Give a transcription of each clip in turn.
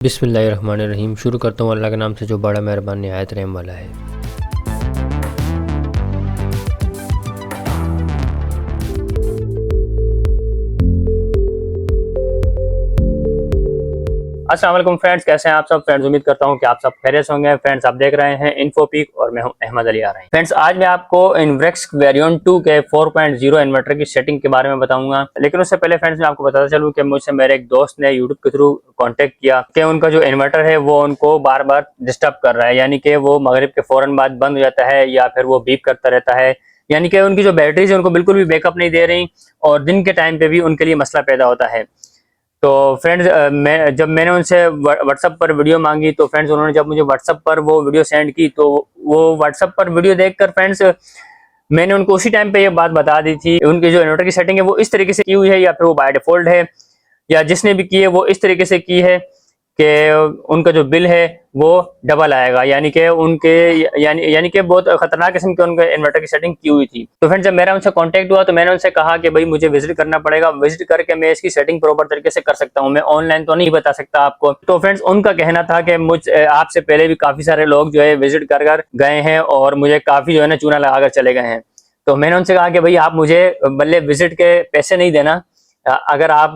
बिस्मिल्लाहिर्रहमानिर्रहीम। शुरू करता हूँ अल्लाह के नाम से जो बड़ा मेहरबान निहायत रहम वाला है। अस्सलाम वालेकुम फ्रेंड्स, कैसे हैं आप सब फ्रेंड्स। उम्मीद करता हूं कि आप सब खैरियत से होंगे। फ्रेंड्स, आप देख रहे हैं इन्फोपीक और मैं हूं अहमद अली आ रहे हैं। फ्रेंड्स, आज मैं आपको इन्वेक्स वेरिएंट 2 के 4.0 इन्वर्टर की सेटिंग के बारे में बताऊंगा। लेकिन उससे पहले फ्रेंड्स मैं आपको बताता चलूं कि मुझसे मेरे एक दोस्त ने यूट्यूब के थ्रू कांटेक्ट किया कि उनका जो इन्वर्टर है वो उनको बार बार डिस्टर्ब कर रहा है, यानी कि वो मगरिब के फौरन बाद बंद हो जाता है या फिर वो बीप करता रहता है, यानी कि उनकी जो बैटरीज है उनको बिल्कुल भी बैकअप नहीं दे रही और दिन के टाइम पे भी उनके लिए मसला पैदा होता है। तो फ्रेंड्स, जब मैंने उनसे व्हाट्सएप पर वीडियो मांगी तो फ्रेंड्स उन्होंने जब मुझे व्हाट्सएप पर वो वीडियो सेंड की तो वो व्हाट्सएप पर वीडियो देखकर फ्रेंड्स मैंने उनको उसी टाइम पे ये बात बता दी थी। उनकी जो इन्वर्टर की सेटिंग है वो इस तरीके से की हुई है या फिर वो बाय डिफॉल्ट है या जिसने भी की है वो इस तरीके से की है कि उनका जो बिल है वो डबल आएगा, यानी कि उनके यानी कि बहुत खतरनाक किस्म के उनके इन्वर्टर की सेटिंग की हुई थी। तो फ्रेंड्स, जब मेरा उनसे कांटेक्ट हुआ तो मैंने उनसे कहा कि भाई मुझे विजिट करना पड़ेगा, विजिट करके मैं इसकी सेटिंग प्रॉपर तरीके से कर सकता हूं, मैं ऑनलाइन तो नहीं बता सकता आपको। तो फ्रेंड्स, उनका कहना था कि मुझ आपसे पहले भी काफी सारे लोग जो है विजिट कर गए हैं और मुझे काफी जो है ना चूना लगाकर चले गए हैं। तो मैंने उनसे कहा कि भाई आप मुझे बल्ले विजिट के पैसे नहीं देना, अगर आप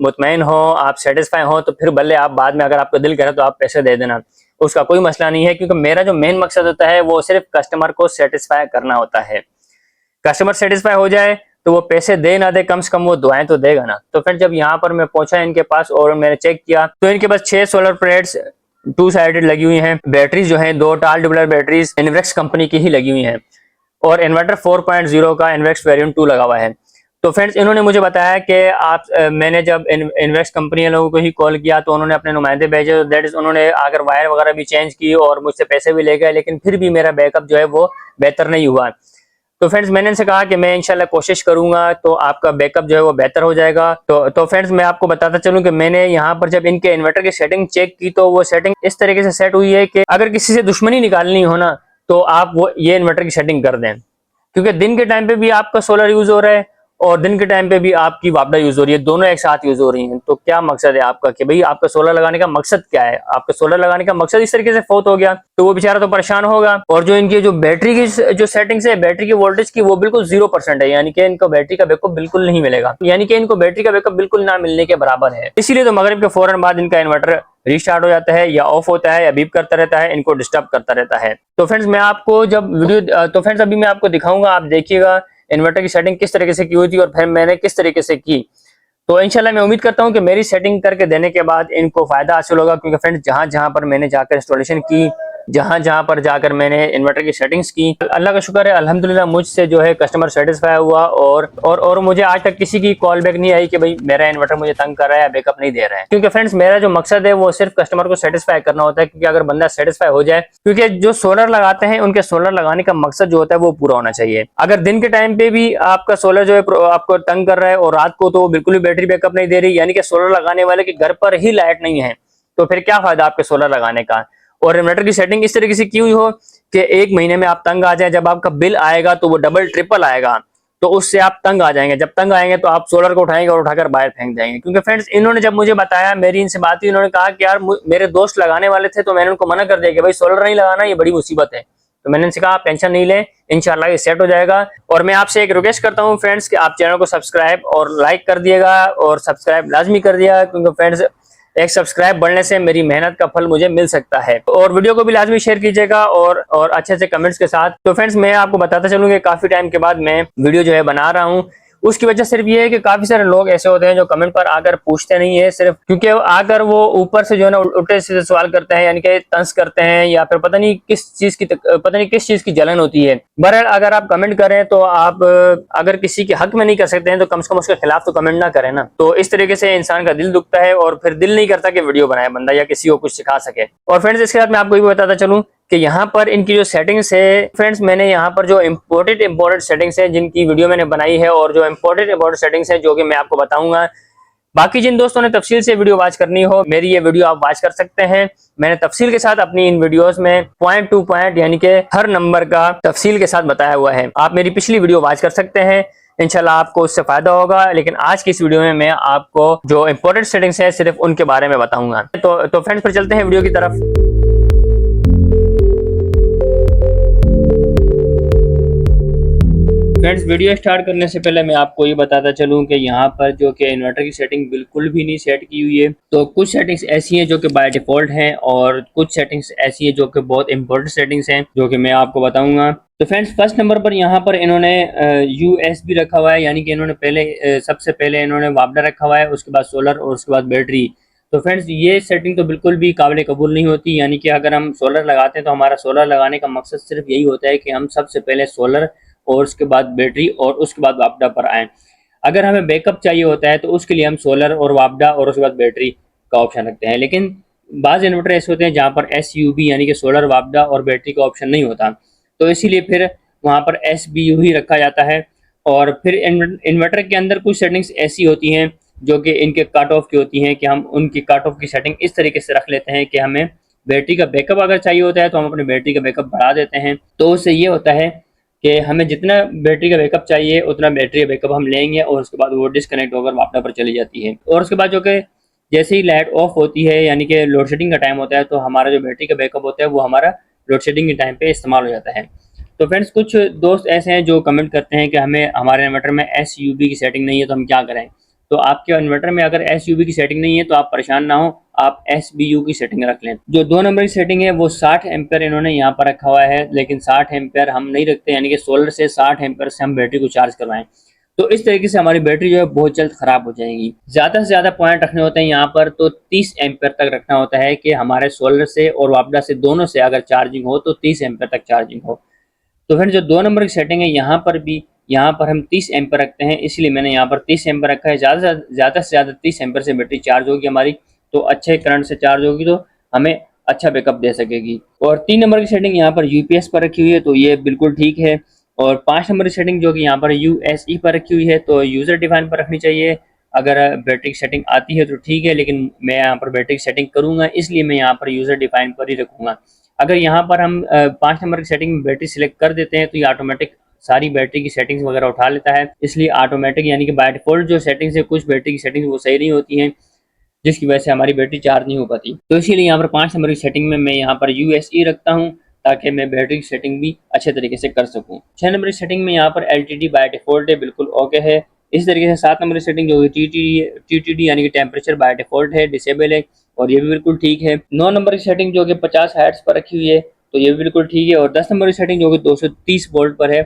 मुतमईन हो, आप सेटिस्फाई हो तो फिर भले आप बाद में अगर आपका दिल करे तो आप पैसे दे देना, उसका कोई मसला नहीं है। क्योंकि मेरा जो मेन मकसद होता है वो सिर्फ कस्टमर को सेटिस्फाई करना होता है। कस्टमर सेटिस्फाई हो जाए तो वो पैसे दे ना दे, कम से कम वो दुआएं तो देगा ना। तो फिर जब यहाँ पर मैं पहुंचा इनके पास और मैंने चेक किया तो इनके पास 6 सोलर प्लेट्स 2 साइडेड लगी हुई हैं। बैटरीज जो है 2 टाल ट्यूबुलर बैटरीज इन्वेक्स कंपनी की ही लगी हुई हैं और इन्वर्टर 4.0 का इन्वेक्स वेरिएंट 2 लगा हुआ है। तो फ्रेंड्स, इन्होंने मुझे बताया कि मैंने जब इन्वेक्स कंपनी लोगों को ही कॉल किया तो उन्होंने अपने नुमाइंदे भेजे, दैट इज उन्होंने अगर वायर वगैरह भी चेंज की और मुझसे पैसे भी ले गए, लेकिन फिर भी मेरा बैकअप जो है वो बेहतर नहीं हुआ। तो फ्रेंड्स, मैंने इनसे कहा कि मैं इंशाल्लाह कोशिश करूंगा तो आपका बैकअप जो है वो बेहतर हो जाएगा। तो फ्रेंड्स, मैं आपको बताता चलूं कि मैंने यहाँ पर जब इनके इन्वर्टर की सेटिंग चेक की तो वो सेटिंग इस तरीके से सेट हुई है कि अगर किसी से दुश्मनी निकालनी हो ना तो आप वो ये इन्वर्टर की सेटिंग कर दें, क्योंकि दिन के टाइम पे भी आपका सोलर यूज हो रहा है और दिन के टाइम पे भी आपकी वापडा यूज हो रही है, दोनों एक साथ यूज हो रही हैं। तो क्या मकसद है आपका कि भाई आपका सोलर लगाने का मकसद क्या है? आपका सोलर लगाने का मकसद इस तरीके से फौत हो गया तो वो बेचारा तो परेशान होगा। और जो इनकी जो बैटरी की जो सेटिंग्स है, बैटरी की वोल्टेज की, वो बिल्कुल 0% है, यानी कि इनको बैटरी का बैकअप बिल्कुल नहीं मिलेगा, यानी कि इनको बैटरी का बैकअप बिल्कुल ना मिलने के बराबर है। इसीलिए तो मगरिब के फौरन बाद इनका इन्वर्टर रीस्टार्ट हो जाता है या ऑफ होता है या बीप करता रहता है, इनको डिस्टर्ब करता रहता है। तो फ्रेंड्स, मैं आपको जब वीडियो तो फ्रेंड्स अभी मैं आपको दिखाऊंगा, आप देखिएगा इन्वर्टर की सेटिंग किस तरीके से की हुई थी और फिर मैंने किस तरीके से की। तो इंशाल्लाह मैं उम्मीद करता हूं कि मेरी सेटिंग करके देने के बाद इनको फायदा हासिल होगा, क्योंकि फ्रेंड्स जहां जहां पर मैंने जाकर इंस्टॉलेशन की, जहां जहां पर जाकर मैंने इन्वर्टर की सेटिंग्स की, अल्लाह का शुक्र है अल्हम्दुलिल्लाह मुझसे जो है कस्टमर सेटिस्फाई हुआ और मुझे आज तक किसी की कॉल बैक नहीं आई कि भाई मेरा इन्वर्टर मुझे तंग कर रहा है या बैकअप नहीं दे रहा है। क्योंकि फ्रेंड्स, मेरा जो मकसद है वो सिर्फ कस्टमर को सेटिस्फाई करना होता है, क्योंकि अगर बंदा सेटिस्फाई हो जाए, क्योंकि जो सोलर लगाते हैं उनके सोलर लगाने का मकसद जो होता है वो पूरा होना चाहिए। अगर दिन के टाइम पे भी आपका सोलर जो है आपको तंग कर रहा है और रात को तो बिल्कुल भी बैटरी बैकअप नहीं दे रही, यानी कि सोलर लगाने वाले के घर पर ही लाइट नहीं है, तो फिर क्या फायदा आपके सोलर लगाने का। और इन्वर्टर की सेटिंग इस तरीके से की हुई हो कि 1 महीने में आप तंग आ जाए, जब आपका बिल आएगा तो वो डबल ट्रिपल आएगा, तो उससे आप तंग आ जाएंगे। जब तंग आएंगे तो आप सोलर को उठाएंगे और उठाकर बाहर फेंक देंगे। क्योंकि फ्रेंड्स, इन्होंने जब मुझे बताया, मेरी इनसे बात हुई, इन्होंने कहा कि यार मेरे दोस्त लगाने वाले थे तो मैंने उनको मना कर दिया कि भाई सोलर नहीं लगाना, ये बड़ी मुसीबत है। तो मैंने इनसे कहा आप टेंशन नहीं लें, इंशाल्लाह ये सेट हो जाएगा। और मैं आपसे एक रिक्वेस्ट करता हूँ फ्रेंड्स कि आप चैनल को सब्सक्राइब और लाइक कर दिएगा और सब्सक्राइब लाजमी कर दिया, क्योंकि फ्रेंड्स एक सब्सक्राइब बढ़ने से मेरी मेहनत का फल मुझे मिल सकता है। और वीडियो को भी लाजमी शेयर कीजिएगा और अच्छे से कमेंट्स के साथ। तो फ्रेंड्स, मैं आपको बताता चलूंगा काफी टाइम के बाद मैं वीडियो जो है बना रहा हूँ। उसकी वजह सिर्फ ये है कि काफी सारे लोग ऐसे होते हैं जो कमेंट पर आकर पूछते नहीं है, सिर्फ क्योंकि आकर वो ऊपर से जो है ना उल्टे सीधे सवाल करते हैं, यानी कि तंज करते हैं या फिर पता नहीं किस चीज की जलन होती है। बहरहाल अगर आप कमेंट करें तो आप अगर किसी के हक में नहीं कर सकते हैं तो कम से कम उसके खिलाफ तो कमेंट ना करें ना। तो इस तरीके से इंसान का दिल दुखता है और फिर दिल नहीं करता कि वीडियो बनाए बंदा या किसी को कुछ सिखा सके। और फ्रेंड्स, इसके साथ मैं आपको ये भी बताता चलूं कि यहाँ पर इनकी जो सेटिंग्स है फ्रेंड्स, मैंने यहाँ पर जो इम्पोर्टेंट सेटिंग्स है जिनकी वीडियो मैंने बनाई है और जो इम्पोर्टेंट सेटिंग्स है जो कि मैं आपको बताऊंगा। बाकी जिन दोस्तों ने तफसील से वीडियो वॉच करनी हो, मेरी ये वीडियो आप वॉच कर सकते हैं। मैंने तफसील के साथ अपनी इन वीडियोस में पॉइंट टू पॉइंट यानी कि हर नंबर का तफसील के साथ बताया हुआ है। आप मेरी पिछली वीडियो वॉच कर सकते हैं इंशाल्लाह आपको उससे फायदा होगा। लेकिन आज की इस वीडियो में मैं आपको जो इंपॉर्टेंट सेटिंग्स है सिर्फ उनके बारे में बताऊंगा। तो फ्रेंड्स फिर चलते हैं वीडियो की तरफ। फ्रेंड्स वीडियो स्टार्ट करने से पहले मैं आपको ये बताता चलूं कि यहाँ पर जो कि इन्वर्टर की सेटिंग बिल्कुल भी नहीं सेट की हुई है। तो कुछ सेटिंग्स ऐसी हैं जो कि बाय डिफॉल्ट हैं और कुछ सेटिंग्स ऐसी हैं जो कि बहुत इंपॉर्टेंट सेटिंग्स हैं जो कि मैं आपको बताऊंगा। तो फ्रेंड्स फर्स्ट नंबर पर यहाँ पर इन्होंने USB रखा हुआ है, यानी कि इन्होंने सबसे पहले इन्होंने वापडा रखा हुआ है, उसके बाद सोलर और उसके बाद बैटरी। तो फ्रेंड्स ये सेटिंग तो बिल्कुल भी काबिल कबूल नहीं होती, यानी कि अगर हम सोलर लगाते हैं तो हमारा सोलर लगाने का मकसद सिर्फ यही होता है कि हम सबसे पहले सोलर और उसके बाद बैटरी और उसके बाद वापडा पर आए। अगर हमें बैकअप चाहिए होता है तो उसके लिए हम सोलर और वापडा और उसके बाद बैटरी का ऑप्शन रखते हैं। लेकिन बाज़ इन्वर्टर ऐसे होते हैं जहाँ पर SUB यानी कि सोलर, वापडा और बैटरी का ऑप्शन नहीं होता, तो इसीलिए फिर वहाँ पर SBU ही रखा जाता है। और फिर इन्वर्टर के अंदर कुछ सेटिंग्स ऐसी होती हैं जो कि इनके कट ऑफ की होती हैं कि हम उनकी कट ऑफ की सेटिंग इस तरीके से रख लेते हैं कि हमें बैटरी का बैकअप अगर चाहिए होता है तो हम अपनी बैटरी का बैकअप बढ़ा देते हैं। तो उससे ये होता है कि हमें जितना बैटरी का बैकअप चाहिए उतना बैटरी का बैकअप हम लेंगे और उसके बाद वो डिस्कनेक्ट होकर वापडा पर चली जाती है। और उसके बाद जो कि जैसे ही लाइट ऑफ होती है यानी कि लोड शेडिंग का टाइम होता है तो हमारा जो बैटरी का बैकअप होता है वो हमारा लोड शेडिंग के टाइम पे इस्तेमाल हो जाता है। तो फ्रेंड्स कुछ दोस्त ऐसे हैं जो कमेंट करते हैं कि हमें हमारे इन्वर्टर में SUB की सेटिंग नहीं है तो हम क्या करें। तो आपके इन्वर्टर में अगर SUB की सेटिंग नहीं है तो आप परेशान ना हो, आप SBU की सेटिंग रख लें। जो 2 नंबर की सेटिंग है वो 60 एम्पेयर इन्होंने यहाँ पर रखा हुआ है, लेकिन 60 एम्पेयर हम नहीं रखते, यानी कि सोलर से 60 एम्पेयर से हम बैटरी को चार्ज करवाएं तो इस तरीके से हमारी बैटरी जो है बहुत जल्द खराब हो जाएगी। ज़्यादा से ज़्यादा पॉइंट रखने होते हैं यहाँ पर, तो 30 एम्पेयर तक रखना होता है कि हमारे सोलर से और वापडा से दोनों से अगर चार्जिंग हो तो 30 एम्पेयर तक चार्जिंग हो। तो फिर जो 2 नंबर की सेटिंग है यहाँ पर भी, यहाँ पर हम 30 एम्पेयर रखते हैं, इसलिए मैंने यहाँ पर 30 एम्पेयर रखा है। ज़्यादा से ज़्यादा 30 एम्पेयर से बैटरी चार्ज होगी हमारी, तो अच्छे करंट से चार्ज होगी तो हमें अच्छा बैकअप दे सकेगी। और 3 नंबर की सेटिंग यहाँ पर UPS पर रखी हुई है, तो ये बिल्कुल ठीक है। और 5 नंबर की सेटिंग जो कि यहाँ पर USE पर रखी हुई है, तो यूज़र डिफाइन पर रखनी चाहिए। अगर बैटरी की सेटिंग आती है तो ठीक है, लेकिन मैं यहाँ पर बैटरी की सेटिंग करूँगा इसलिए मैं यहाँ पर यूज़र डिफाइन पर ही रखूँगा। अगर यहाँ पर हम 5 नंबर की सेटिंग में बैटरी सिलेक्ट कर देते हैं तो ये ऑटोमेटिक सारी बैटरी की सेटिंग्स वगैरह उठा लेता है, इसलिए ऑटोमेटिक यानी कि बाय डिफॉल्ट जो सेटिंग्स है कुछ बैटरी की सेटिंग्स वो सही नहीं होती हैं, जिसकी वजह से हमारी बैटरी चार्ज नहीं हो पाती। तो इसीलिए यहाँ पर 5 नंबर की सेटिंग में मैं यहाँ पर USE रखता हूँ ताकि मैं बैटरी की सेटिंग भी अच्छे तरीके से कर सकूँ। 6 नंबर की सेटिंग में यहाँ पर LTD बाय डिफॉल्ट है, बिल्कुल ओके है। इस तरीके से 7 नंबर की सेटिंग जो TTD यानी कि टेम्परेचर बाय डिफॉल्ट है, डिसेबल है, और ये भी बिल्कुल ठीक है। 9 नंबर की सेटिंग जो कि 50 हर्ट्ज पर रखी हुई है, तो ये भी बिल्कुल ठीक है। और 10 नंबर की सेटिंग जो कि 230 वोल्ट पर है,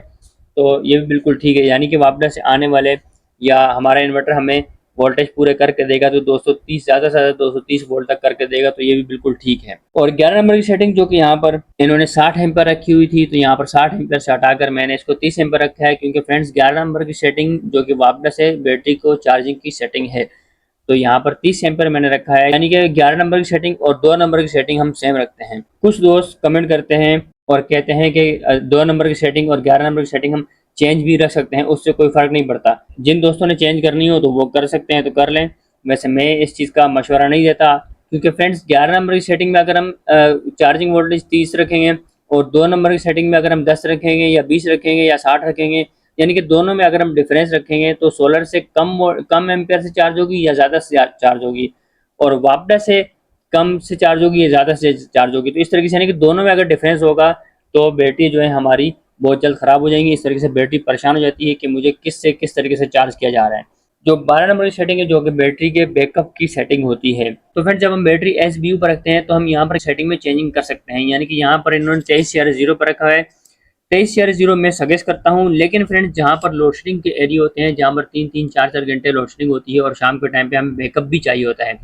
तो ये भी बिल्कुल ठीक है, यानी कि वापडा से आने वाले या हमारा इन्वर्टर हमें वोल्टेज पूरे करके देगा तो 230 ज़्यादा से ज़्यादा 230 वोल्ट तक करके देगा, तो ये भी बिल्कुल ठीक है। और 11 नंबर की सेटिंग जो कि यहाँ पर इन्होंने 60 एम्पर रखी हुई थी, तो यहाँ पर 60 एम्पर से हटाकर मैंने इसको 30 एम्पर रखा है, क्योंकि फ्रेंड्स 11 नंबर की सेटिंग जो कि वापडा से बैटरी को चार्जिंग की सेटिंग है, तो यहाँ पर 30 एम्पर मैंने रखा है, यानी कि 11 नंबर की सेटिंग और 2 नंबर की सेटिंग हम सेम रखते हैं। कुछ दोस्त कमेंट करते हैं और कहते हैं कि 2 नंबर की सेटिंग और 11 नंबर की सेटिंग हम चेंज भी रख सकते हैं, उससे कोई फ़र्क नहीं पड़ता। जिन दोस्तों ने चेंज करनी हो तो वो कर सकते हैं, तो कर लें। वैसे मैं इस चीज़ का मशवरा नहीं देता, क्योंकि फ्रेंड्स 11 नंबर की सेटिंग में अगर हम चार्जिंग वोल्टेज 30 रखेंगे और 2 नंबर की सेटिंग में अगर हम 10 रखेंगे या 20 रखेंगे या 60 रखेंगे, यानी कि दोनों में अगर हम डिफरेंस रखेंगे तो सोलर से कम एम्पेयर से चार्ज होगी या ज़्यादा से चार्ज होगी, और वापडा से कम से चार्ज होगी या ज़्यादा से चार्ज होगी। तो इस तरीके से यानी कि दोनों में अगर डिफरेंस होगा तो बैटरी जो है हमारी बहुत जल्द ख़राब हो जाएंगी। इस तरीके से बैटरी परेशान हो जाती है कि मुझे किस तरीके से चार्ज किया जा रहा है। जो 12 नंबर की सेटिंग है जो कि बैटरी के बैकअप की सेटिंग होती है, तो फिर जब हम बैटरी SBU पर रखते हैं तो हम यहाँ पर सेटिंग में चेंजिंग कर सकते हैं, यानी कि यहाँ पर इन्होंने 23/0 पर रखा है। 23/0 मैं सजेस्ट करता हूँ, लेकिन फ्रेंड्स जहाँ पर लोड शेडिंग के एरिया होते हैं, जहाँ पर 3-3, 4-4 घंटे लोड शेडिंग होती है और शाम के टाइम पे हमें बैकअप भी चाहिए होता है,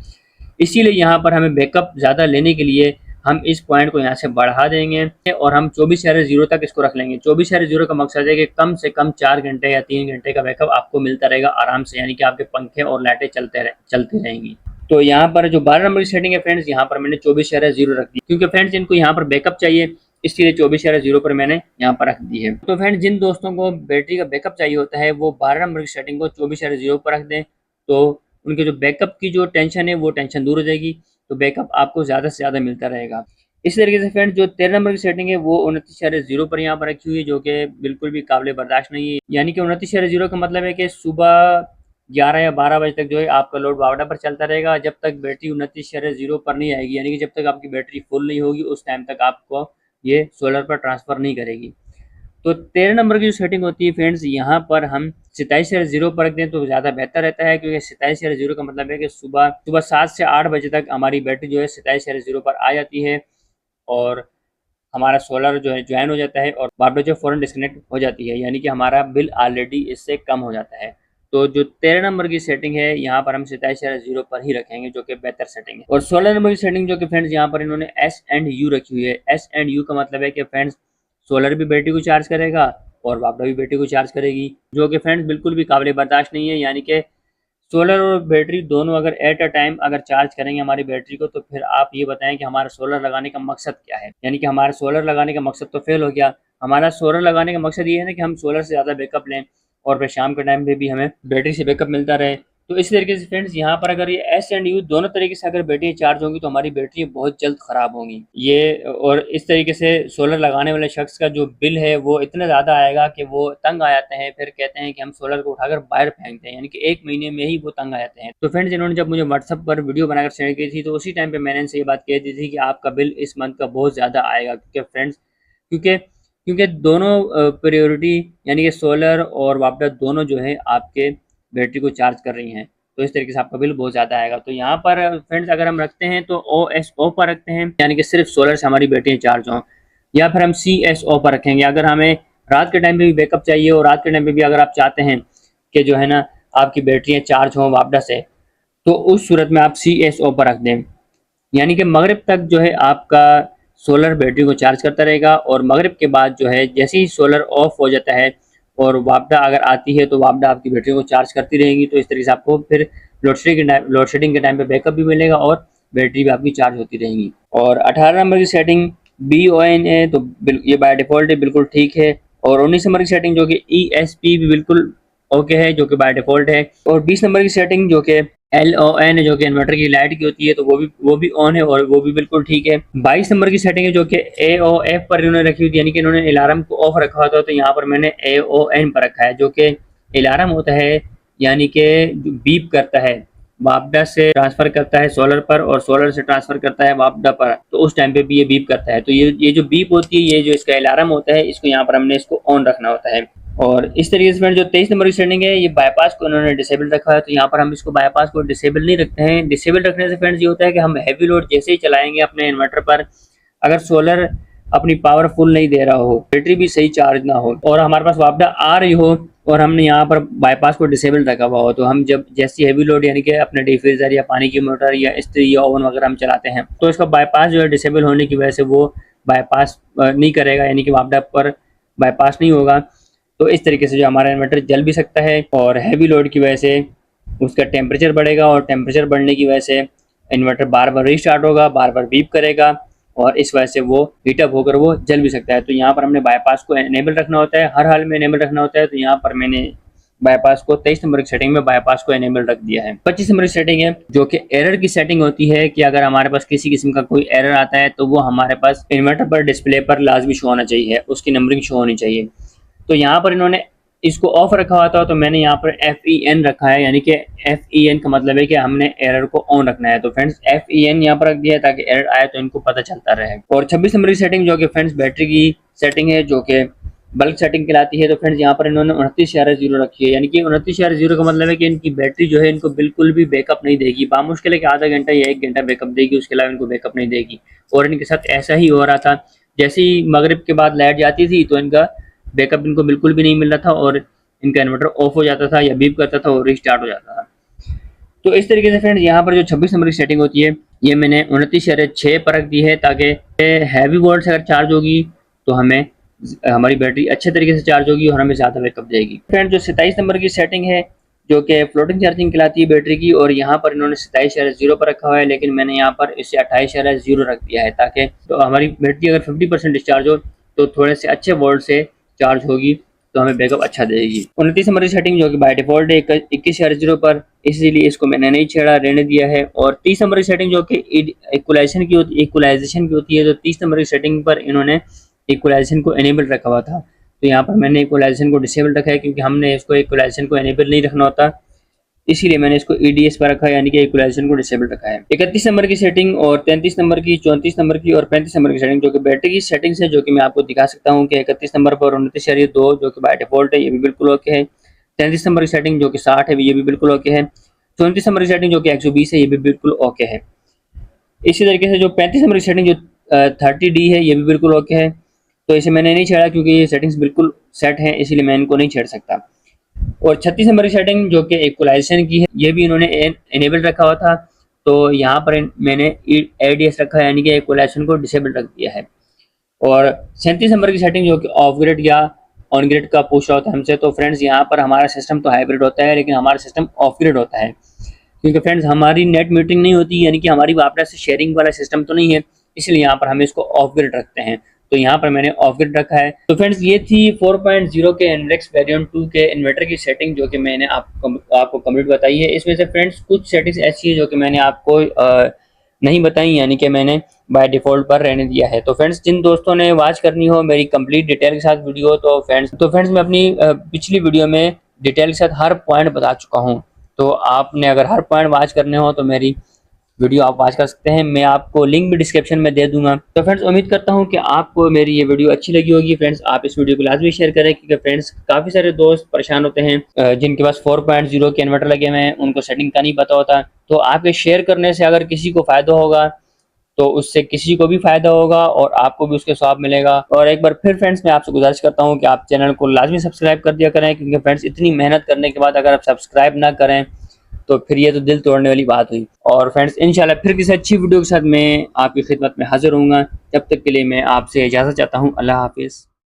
इसीलिए यहाँ पर हमें बैकअप ज़्यादा लेने के लिए हम इस पॉइंट को यहाँ से बढ़ा देंगे और हम 24/0 तक इसको रख लेंगे। 24/0 का मकसद है कि कम से कम 4 घंटे या 3 घंटे का बैकअप आपको मिलता रहेगा आराम से, यानी कि आपके पंखे और लाइटें चलती रहेंगी। तो यहाँ पर जो 12 नंबर की सेटिंग है फ्रेंड्स, यहाँ पर मैंने 24/0 रख दी, क्योंकि फ्रेंड्स इनको यहाँ पर बैकअप चाहिए, इसलिए 24/0 पर मैंने यहाँ पर रख दी है। तो फ्रेंड्स जिन दोस्तों को बैटरी का बैकअप चाहिए होता है वो 12 नंबर की सेटिंग को 24/0 पर रख दें, तो उनके जो बैकअप की जो टेंशन है वो टेंशन दूर हो जाएगी, तो बैकअप आपको ज़्यादा से ज़्यादा मिलता रहेगा। इस तरीके से फ्रेंड जो 13 नंबर की सेटिंग है वो 29.0 पर यहाँ पर रखी हुई है, जो कि बिल्कुल भी काबिल बर्दाश्त नहीं है। यानी कि 29.0 का मतलब है कि सुबह 11 या 12 बजे तक जो है आपका लोड बावड़ा पर चलता रहेगा, जब तक बैटरी 29.0 पर नहीं आएगी, यानी कि जब तक आपकी बैटरी फुल नहीं होगी उस टाइम तक आपको ये सोलर पर ट्रांसफ़र नहीं करेगी। तो 13 नंबर की जो सेटिंग होती है फ्रेंड्स, यहाँ पर हम 27.0 पर रख दें तो ज़्यादा बेहतर रहता है, क्योंकि 27.0 का मतलब है कि सुबह सुबह 7 से 8 बजे तक हमारी बैटरी जो है 27.0 पर आ जाती है और हमारा सोलर जो है ज्वाइन हो जाता है और वापस जो फ़ौरन डिस्कनेक्ट हो जाती है, यानी कि हमारा बिल ऑलरेडी इससे कम हो जाता है। तो जो 13 नंबर की सेटिंग है यहाँ पर हम 27.0 पर ही रखेंगे, जो कि बेहतर सेटिंग है। और 16 नंबर की सेटिंग जो कि फ्रेंड्स यहाँ पर इन्होंने एस एंड यू रखी हुई है। एस एंड यू का मतलब है कि फ्रेंड्स सोलर भी बैटरी को चार्ज करेगा और वापडा भी बैटरी को चार्ज करेगी, जो कि फ्रेंड्स बिल्कुल भी काबिल बर्दाश्त नहीं है। यानी कि सोलर और बैटरी दोनों अगर एट अ टाइम अगर चार्ज करेंगे हमारी बैटरी को, तो फिर आप ये बताएं कि हमारा सोलर लगाने का मकसद क्या है। यानी कि हमारा सोलर लगाने का मकसद तो फेल हो गया। हमारा सोलर लगाने का मकसद ये है ना कि हम सोलर से ज़्यादा बैकअप लें और फिर शाम के टाइम पे भी हमें बैटरी से बैकअप मिलता रहे। तो इस तरीके से फ्रेंड्स यहाँ पर अगर ये एस एंड यू दोनों तरीके से अगर बैटरी चार्ज होंगी तो हमारी बैटरी बहुत जल्द ख़राब होंगी ये। और इस तरीके से सोलर लगाने वाले शख्स का जो बिल है वो इतना ज़्यादा आएगा कि वो तंग आ जाते हैं, फिर कहते हैं कि हम सोलर को उठाकर बाहर फेंकते हैं, यानी कि 1 महीने में ही वो तंग आ जाते हैं। तो फ्रेंड्स इन्होंने जब मुझे व्हाट्सअप पर वीडियो बनाकर शेयर की थी तो उसी टाइम पर मैंने इनसे ये बात कह दी थी कि आपका बिल इस मंथ का बहुत ज़्यादा आएगा, क्योंकि फ्रेंड्स क्योंकि क्योंकि दोनों प्रायोरिटी यानी कि सोलर और वापडा दोनों जो है आपके बैटरी को चार्ज कर रही हैं, तो इस तरीके से आपका बिल बहुत ज़्यादा आएगा। तो यहाँ पर फ्रेंड्स अगर हम रखते हैं तो OSO पर रखते हैं, यानी कि सिर्फ सोलर से हमारी बैटरियाँ चार्ज हों, या फिर हम CSO पर रखेंगे अगर हमें रात के टाइम पे भी बैकअप चाहिए और रात के टाइम पे भी अगर आप चाहते हैं कि जो है ना आपकी बैटरियाँ चार्ज हों वापडा से, तो उस सूरत में आप CSO पर रख दें। यानी कि मगरिब तक जो है आपका सोलर बैटरी को चार्ज करता रहेगा और मगरिब के बाद जो है जैसे ही सोलर ऑफ हो जाता है और वापडा अगर आती है तो वापडा आपकी बैटरी को चार्ज करती रहेगी। तो इस तरीके से आपको फिर लोड शेडिंग के टाइम पे बैकअप भी मिलेगा और बैटरी भी आपकी चार्ज होती रहेगी। और 18 नंबर की सेटिंग BON है तो ये बाय डिफ़ॉल्ट है, बिल्कुल ठीक है। और 19 नंबर की सेटिंग जो कि ESP भी बिल्कुल ओके है, जो कि बाय डिफ़ॉल्ट है। और 20 नंबर की सेटिंग जो कि LON है, जो कि इन्वर्टर की लाइट की होती है, तो वो भी ऑन है और वो भी बिल्कुल ठीक है। 22 नंबर की सेटिंग है जो कि AOF पर इन्होंने रखी हुई थी, यानी कि इन्होंने अलार्म को ऑफ रखा होता है, तो यहाँ पर मैंने AON पर रखा है, जो कि अलार्म होता है यानी कि बीप करता है, वापडा से ट्रांसफ़र करता है सोलर पर और सोलर से ट्रांसफ़र करता है वापडा पर, तो उस टाइम पे भी ये बीप करता है। तो ये जो बीप होती है, ये जो इसका अलार्म होता है, इसको यहाँ पर हमने इसको ऑन रखना होता है। और इस तरीके से फ्रेंड जो 23 नंबर की सेटिंग है, ये बाईपास को उन्होंने डिसेबल रखा है, तो यहाँ पर हम इसको बाईपास को डिसेबल नहीं रखते हैं। डिसेबल रखने से फ्रेंड्स ये होता है कि हम हैवी लोड जैसे ही चलाएंगे अपने इन्वर्टर पर, अगर सोलर अपनी पावर फुल नहीं दे रहा हो, बैटरी भी सही चार्ज ना हो और हमारे पास वापडा आ रही हो और हमने यहाँ पर बाईपास को डिसेबल रखा हुआ हो, तो हम जब जैसी हैवी लोड यानी कि अपने डिफ्रीजर या पानी की मोटर या इस्त्री या ओवन वगैरह हम चलाते हैं, तो इसका बाईपास जो है डिसेबल होने की वजह से वो बाईपास नहीं करेगा, यानी कि वापडा पर बाईपास नहीं होगा। तो इस तरीके से जो हमारा इन्वर्टर जल भी सकता है और हैवी लोड की वजह से उसका टेम्परेचर बढ़ेगा और टेम्परेचर बढ़ने की वजह से इन्वर्टर बार बार रीस्टार्ट होगा, बार बार बीप करेगा और इस वजह से वो हीटअप होकर वो जल भी सकता है। तो यहाँ पर हमने बाईपास को इनेबल रखना होता है, हर हाल में इनेबल रखना होता है। तो यहाँ पर मैंने बाईपास को 23 नंबर की सेटिंग में बाईपास को इनेबल रख दिया है। 25 नंबर की सेटिंग है जो कि एरर की सेटिंग होती है कि अगर हमारे पास किसी किस्म का कोई एरर आता है तो वो हमारे पास इन्वर्टर पर डिस्प्ले पर लाजमी शो होना चाहिए, उसकी नंबरिंग शो होनी चाहिए। तो यहाँ पर इन्होंने इसको ऑफ रखा हुआ था, तो मैंने यहाँ पर FEN रखा है, यानी कि FEN का मतलब है कि हमने एरर को ऑन रखना है। तो फ्रेंड्स FEN यहाँ पर रख दिया है ताकि एरर आए तो इनको पता चलता रहे। और 26 नंबर की सेटिंग जो कि फ्रेंड्स बैटरी की सेटिंग है, जो कि बल्क सेटिंग कहलाती है। तो फ्रेंड्स यहाँ पर इन्होंने 29.0 रखी है, यानी कि 29.0 का मतलब है कि इनकी बैटरी जो है इनको बिल्कुल भी बैकअप नहीं देगी, बामुश्किल है कि आधा घंटा या 1 घंटा बैकअप देगी, उसके अलावा इनको बैकअप नहीं देगी। और इनके साथ ऐसा ही हो रहा था, जैसे ही मगरिब के बाद लाइट जाती थी तो इनका बैकअप इनको बिल्कुल भी नहीं मिल रहा था और इनका इन्वर्टर ऑफ हो जाता था या बीप करता था और रीस्टार्ट हो जाता था। तो इस तरीके से फ्रेंड्स यहाँ पर जो 26 नंबर की सेटिंग होती है ये मैंने 29.6 पर रख दी है, ताकि हैवी वोल्ट से अगर चार्ज होगी तो हमें हमारी बैटरी अच्छे तरीके से चार्ज होगी और हमें ज़्यादा बैकअप देगी। फ्रेंड जो 27 नंबर की सेटिंग है जो कि फ्लोटिंग चार्जिंग कहलाती है बैटरी की, और यहाँ पर इन्होंने 27.0 पर रखा हुआ है, लेकिन मैंने यहाँ पर इसे 28.0 रख दिया है, ताकि तो हमारी बैटरी अगर 50% डिस्चार्ज हो तो थोड़े से अच्छे वोल्ट से चार्ज होगी तो हमें बैकअप अच्छा देगी। 29 नंबर की सेटिंग जो कि बाय डिफॉल्ट है 21,000 पर, इसीलिए इसको मैंने नहीं छेड़ा, रहने दिया है। और 30 नंबर की सेटिंग जो कि इक्वलाइजेशन की होती है, तो 30 नंबर की सेटिंग पर इन्होंने इक्वलाइजेशन को एनेबल रखा हुआ था, तो यहाँ पर मैंने इक्वलाइजेशन को डिसेबल रखा है, क्योंकि हमने इसको इक्वलाइजेशन को एनेबल नहीं रखना होता, इसीलिए मैंने इसको EDS पर रखा है, यानी कि इक्वलाइजेशन को डिसेबल रखा है। 31 नंबर की सेटिंग और 33 नंबर की, 34 नंबर की और 35 नंबर की सेटिंग जो कि बैटरी की सेटिंग्स है, जो कि मैं आपको दिखा सकता हूँ कि 31 नंबर पर 29,2 जो कि बाय डिफॉल्ट है, ये भी बिल्कुल ओके है। 33 नंबर की सेटिंग जो कि 60 है, ये भी बिल्कुल ओके है। 34 नंबर की सेटिंग जो कि 120 है, ये भी बिल्कुल ओके है। इसी तरीके से जो 35 नंबर की सेटिंग जो 30D है, ये भी बिल्कुल ओके है। तो इसे मैंने नहीं छेड़ा क्योंकि ये सेटिंग्स बिल्कुल सेट हैं, इसलिए मैं इनको नहीं छेड़ सकता। और 36 नंबर की सेटिंग जो कि इक्वलाइजेशन की है, ये भी इन्होंने एनेबल रखा हुआ था, तो यहाँ पर मैंने ADS रखा है, यानी कि इक्वलाइजेशन को डिसेबल रख दिया है। और 37 नंबर की सेटिंग जो कि ऑफ ग्रिड या ऑन ग्रिड का पूछ रहा होता है हमसे, तो फ्रेंड्स यहाँ पर हमारा सिस्टम तो हाइब्रिड होता है, लेकिन हमारा सिस्टम ऑफ ग्रिड होता है, क्योंकि फ्रेंड्स हमारी नेट मीटरिंग नहीं होती, यानी कि हमारी आपस से शेयरिंग वाला सिस्टम तो नहीं है, इसलिए यहाँ पर हम इसको ऑफ ग्रिड रखते हैं, तो यहाँ पर मैंने ऑफ ग्रिड रखा है। तो फ्रेंड्स ये थी 4.0 के इन्वेक्स वेरिएंट 2 के इन्वर्टर की सेटिंग, जो कि मैंने आपको कंप्लीट बताई है। इसमें से फ्रेंड्स कुछ सेटिंग्स ऐसी है जो कि मैंने आपको नहीं बताई, यानी कि मैंने बाय डिफॉल्ट पर रहने दिया है। तो फ्रेंड्स जिन दोस्तों ने वॉच करनी हो मेरी कंप्लीट डिटेल के साथ वीडियो, तो फ्रेंड्स मैं अपनी पिछली वीडियो में डिटेल के साथ हर पॉइंट बता चुका हूँ, तो आपने अगर हर पॉइंट वॉच करने हो तो मेरी वीडियो आप वॉच कर सकते हैं, मैं आपको लिंक भी डिस्क्रिप्शन में दे दूंगा। तो फ्रेंड्स उम्मीद करता हूं कि आपको मेरी ये वीडियो अच्छी लगी होगी। फ्रेंड्स आप इस वीडियो को लाजमी शेयर करें, क्योंकि फ्रेंड्स काफ़ी सारे दोस्त परेशान होते हैं जिनके पास 4.0 के इन्वर्टर लगे हुए हैं, उनको सेटिंग का नहीं पता होता। तो आपके शेयर करने से अगर किसी को फ़ायदा होगा तो उससे किसी को भी फायदा होगा और आपको भी उसके स्वाब मिलेगा। और एक बार फिर फ्रेंड्स मैं आपसे गुजारिश करता हूं कि आप चैनल को लाजमी सब्सक्राइब कर दिया करें, क्योंकि फ्रेंड्स इतनी मेहनत करने के बाद अगर आप सब्सक्राइब ना करें तो फिर ये तो दिल तोड़ने वाली बात हुई। और फ्रेंड्स इंशाल्लाह फिर किसी अच्छी वीडियो के साथ मैं आपकी खिदमत में हाजिर होऊंगा। तब तक के लिए मैं आपसे इजाज़त चाहता हूँ। अल्लाह हाफिज़।